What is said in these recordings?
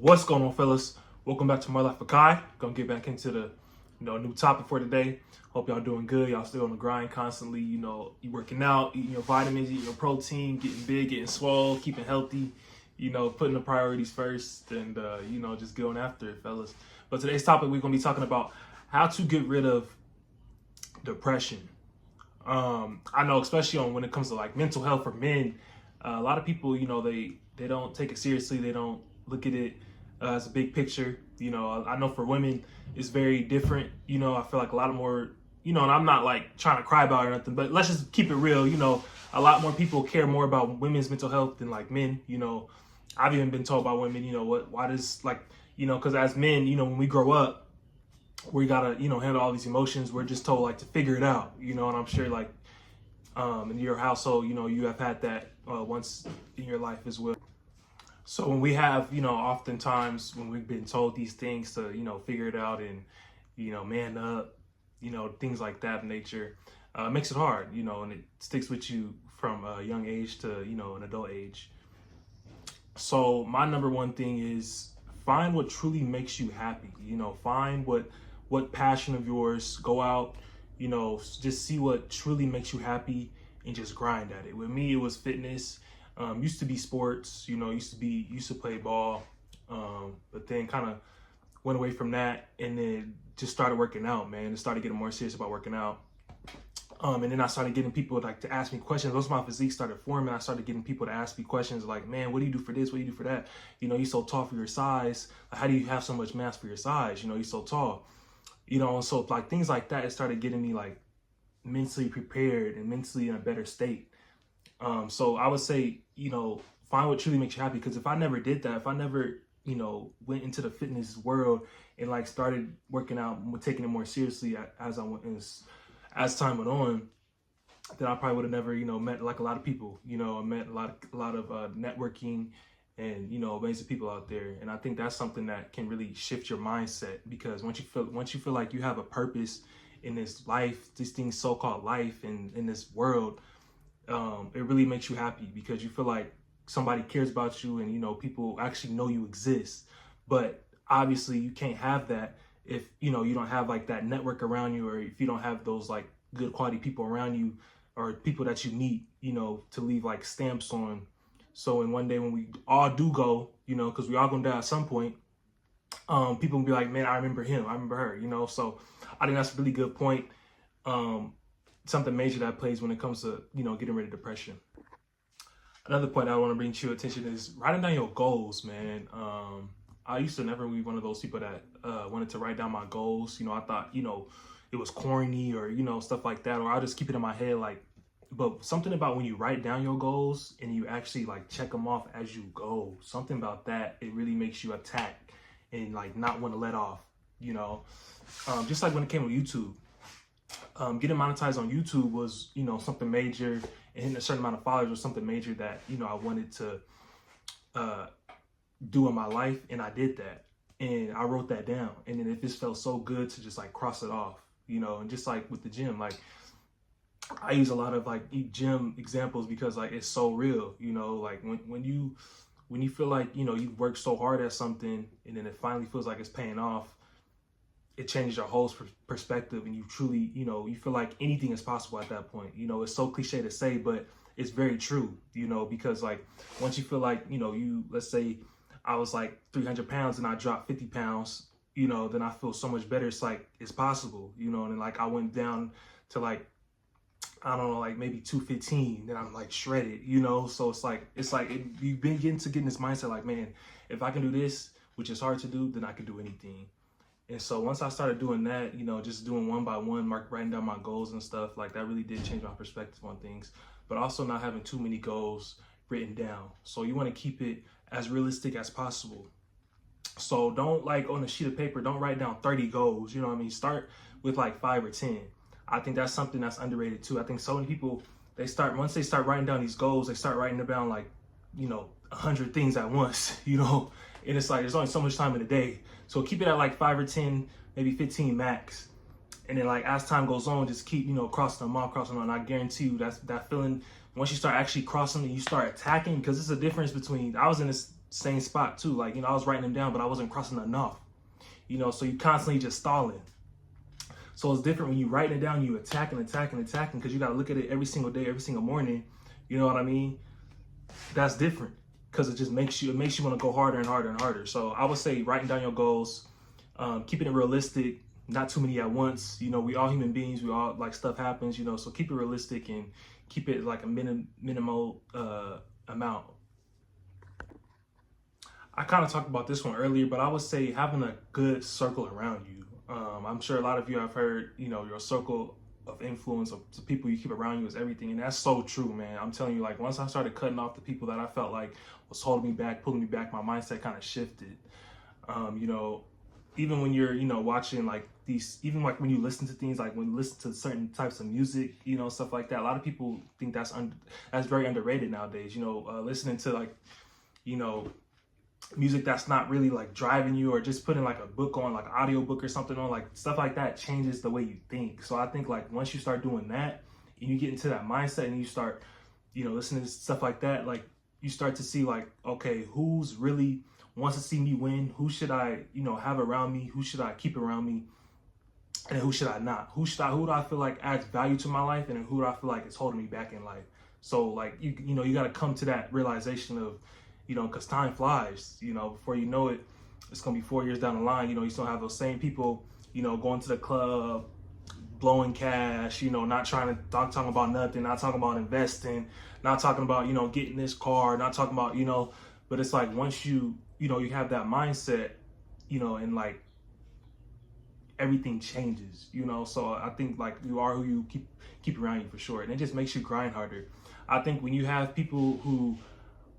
What's going on, fellas? Welcome back to My Life with Kai. Gonna get back into the new topic for today. Hope y'all doing good. Y'all still on the grind constantly. You working out, eating your vitamins, eating your protein, getting big, getting swole, keeping healthy. Putting the priorities first, and just going after it, fellas. But today's topic, we're gonna be talking about how to get rid of depression. I know, especially when it comes to like mental health for men, a lot of people, they don't take it seriously. They don't look at it as a big picture. I know for women, it's very different. I feel like a lot more, and I'm not like trying to cry about it or nothing, but let's just keep it real. A lot more people care more about women's mental health than like men. I've even been told by women, why does because as men, when we grow up, we gotta, handle all these emotions. We're just told like to figure it out, and I'm sure like in your household, you have had that once in your life as well. So when we have, oftentimes when we've been told these things to, figure it out and, man up, things like that nature, makes it hard, and it sticks with you from a young age to, an adult age. So my number one thing is find what truly makes you happy, find what passion of yours, go out, just see what truly makes you happy and just grind at it. With me, it was fitness. Used to be sports, used to play ball, but then kind of went away from that and then just started working out, man, and started getting more serious about working out. And then I started getting people like to ask me questions. Once my physique started forming, I started getting people to ask me questions like, man, what do you do for this? What do you do for that? You're so tall for your size. How do you have so much mass for your size? You're so tall, and so like things like that, it started getting me like mentally prepared and mentally in a better state. So I would say, find what truly makes you happy. Because if I never did that, if I never, went into the fitness world and like started working out, taking it more seriously as time went on, then I probably would have never, met like a lot of people. I met a lot of networking and amazing people out there. And I think that's something that can really shift your mindset, because once you feel like you have a purpose in this life, this thing so-called life, and in this world, it really makes you happy because you feel like somebody cares about you and people actually know you exist. But obviously you can't have that if you don't have like that network around you, or if you don't have those like good quality people around you, or people that you meet to leave like stamps on. So in one day when we all do go, because we all gonna die at some point, people will be like, man, I remember him, I remember her, so I think that's a really good point. Something major that plays when it comes to getting rid of depression. Another point I want to bring to your attention is writing down your goals, man. I used to never be one of those people that wanted to write down my goals. I thought it was corny, or stuff like that, or I'll just keep it in my head. But something about when you write down your goals and you actually like check them off as you go, something about that, it really makes you attack and like not want to let off. Just like when it came to YouTube. Getting monetized on YouTube was, something major, and hitting a certain amount of followers was something major that, I wanted to do in my life. And I did that, and I wrote that down. And then it just felt so good to just like cross it off, and just like with the gym, like I use a lot of like gym examples because like it's so real, like when you feel like, you've worked so hard at something and then it finally feels like it's paying off, it changes your whole perspective, and you truly, you feel like anything is possible at that point. It's so cliche to say, but it's very true, because like once you feel like, let's say I was like 300 pounds and I dropped 50 pounds, then I feel so much better. It's like, it's possible, and like I went down to like, I don't know, like maybe 215, then I'm like shredded, so it's like you've been getting this mindset like, man, if I can do this, which is hard to do, then I can do anything. And so once I started doing that, just doing one by one, writing down my goals and stuff, like that really did change my perspective on things. But also not having too many goals written down. So you want to keep it as realistic as possible. So don't like on a sheet of paper, don't write down 30 goals. Start with like 5 or 10. I think that's something that's underrated too. I think so many people, once they start writing down these goals, they start writing down like, 100 things at once, and it's like, there's only so much time in a day. So keep it at like 5 or 10, maybe 15 max. And then like as time goes on, just keep, crossing them off. And I guarantee you that feeling, once you start actually crossing and you start attacking, because it's a difference between, I was in this same spot too. Like, I was writing them down, but I wasn't crossing enough. So you constantly just stalling. So it's different when you writing it down, you attacking, because you got to look at it every single day, every single morning. You know what I mean? That's different because it just makes you want to go harder and harder and harder. So I would say writing down your goals, keeping it realistic, not too many at once. We all human beings, we all like stuff happens, so keep it realistic and keep it like a minimal amount. I kind of talked about this one earlier, but I would say having a good circle around you. I'm sure a lot of you have heard, your circle of influence of the people you keep around you is everything. And that's so true, man. I'm telling you, like, once I started cutting off the people that I felt like was holding me back, pulling me back, my mindset kind of shifted. Even when you're, watching like these, even like when you listen to things, like when you listen to certain types of music, stuff like that, a lot of people think that's very underrated nowadays, listening to like, music that's not really like driving you, or just putting like a book on, like an audio book or something on, like stuff like that changes the way you think. So I think like once you start doing that and you get into that mindset and you start, listening to stuff like that, like you start to see like, okay, who's really wants to see me win? Who should I, have around me? Who should I keep around me? And who should I not? Who do I feel like adds value to my life? And then who do I feel like is holding me back in life? So like, you got to come to that realization of, because time flies, before you know it, it's going to be 4 years down the line. You still have those same people, going to the club, blowing cash, not talking about nothing, not talking about investing, not talking about, getting this car, not talking about, but it's like once you have that mindset, and like everything changes, so I think like you are who you keep around you for sure. And it just makes you grind harder. I think when you have people who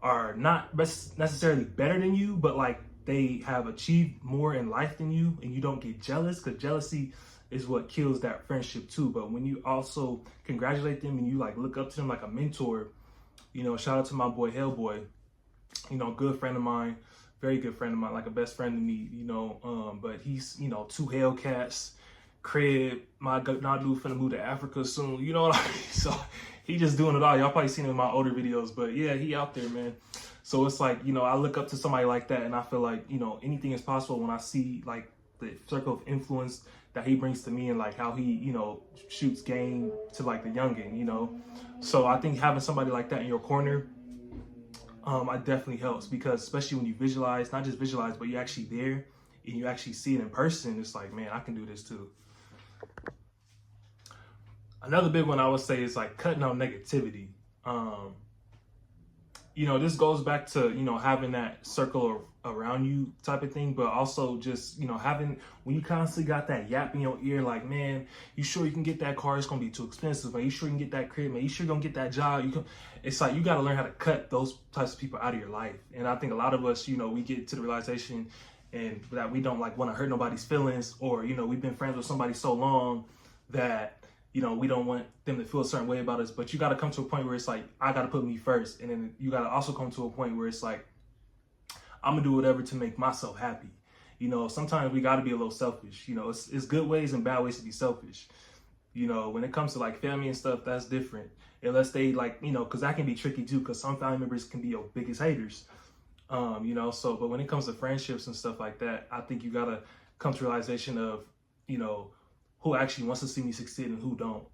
are not necessarily better than you, but like they have achieved more in life than you, and you don't get jealous, because jealousy is what kills that friendship too. But when you also congratulate them and you like look up to them like a mentor, shout out to my boy Hellboy, good friend of mine, very good friend of mine, like a best friend to me, but he's, 2 Hellcats, crib, my dude finna move to Africa soon, you know what I mean? So he just doing it all. Y'all probably seen him in my older videos, but yeah, he out there, man. So it's like, I look up to somebody like that, and I feel like, anything is possible when I see like the circle of influence that he brings to me, and like how he, shoots game to like the youngin, So I think having somebody like that in your corner, it definitely helps, because especially when you visualize, not just visualize, but you're actually there and you actually see it in person, it's like, man, I can do this too. Another big one I would say is like cutting out negativity. This goes back to, having that circle around you type of thing, but also just, having, when you constantly got that yap in your ear, like, man, you sure you can get that car? It's going to be too expensive, man. You sure you can get that crib, man? You sure you're going to get that job? It's like, you got to learn how to cut those types of people out of your life. And I think a lot of us, we get to the realization and that we don't like want to hurt nobody's feelings, or, we've been friends with somebody so long that, we don't want them to feel a certain way about us. But you got to come to a point where it's like, I got to put me first. And then you got to also come to a point where it's like, I'm going to do whatever to make myself happy. Sometimes we got to be a little selfish. It's good ways and bad ways to be selfish. When it comes to like family and stuff, that's different. Unless they like, because that can be tricky too, because some family members can be your biggest haters. But when it comes to friendships and stuff like that, I think you got to come to realization of, who actually wants to see me succeed and who don't.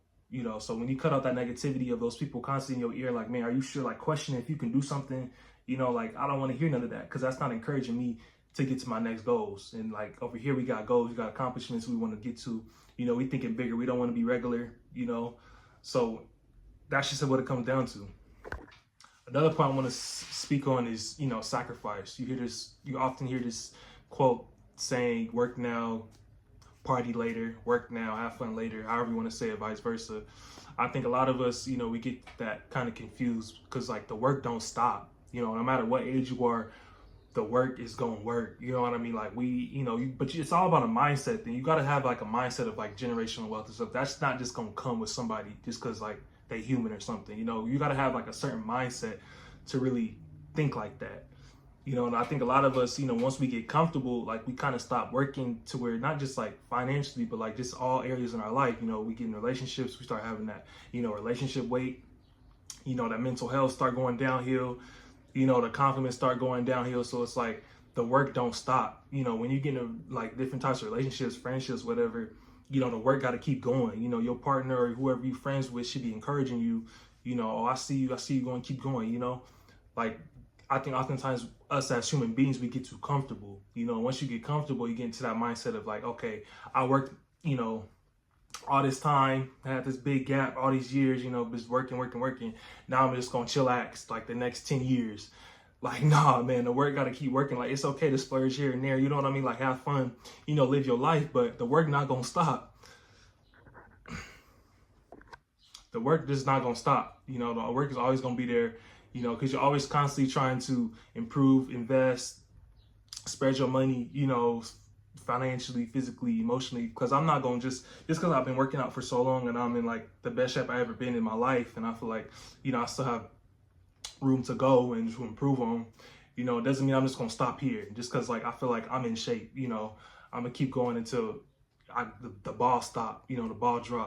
So when you cut out that negativity of those people constantly in your ear, like, man, are you sure? Like, questioning if you can do something, like, I don't want to hear none of that, because that's not encouraging me to get to my next goals. And like over here, we got goals, we got accomplishments we want to get to. We thinking bigger. We don't want to be regular, So that's just what it comes down to. Another point I want to speak on is, sacrifice. You often hear this quote saying, work now, party later, work now, have fun later, however you want to say it, vice versa. I think a lot of us, we get that kind of confused, because like the work don't stop, no matter what age you are, the work is going to work. You know what I mean? Like it's all about a mindset thing. You got to have like a mindset of like generational wealth and stuff. That's not just going to come with somebody just because like they human or something, you got to have like a certain mindset to really think like that. And I think a lot of us, once we get comfortable, like we kind of stop working to where not just like financially, but like just all areas in our life, we get in relationships, we start having that, relationship weight, that mental health start going downhill, you know, the confidence start going downhill. So it's like the work don't stop. You know, when you get into like different types of relationships, friendships, whatever, you know, the work got to keep going. You know, your partner or whoever you friends with should be encouraging you. You know, oh, I see you going, keep going. You know, like I think oftentimes us as human beings, we get too comfortable. You know, once you get comfortable, you get into that mindset of like, okay, I worked, you know, all this time, I had this big gap, all these years, you know, just working. Now I'm just gonna chillax like the next 10 years. Like, nah, man, the work gotta keep working. Like, it's okay to splurge here and there, you know what I mean? Like, have fun, you know, live your life, but the work not gonna stop. The work just not gonna stop. You know, the work is always gonna be there, you know, because you're always constantly trying to improve, invest, spread your money, you know, financially, physically, emotionally. Because I'm not gonna just because I've been working out for so long and I'm in like the best shape I ever been in my life, and I feel like, you know, I still have room to go and to improve on. You know, it doesn't mean I'm just gonna stop here just because like I feel like I'm in shape. You know, I'm gonna keep going until the ball stop. You know, the ball drop.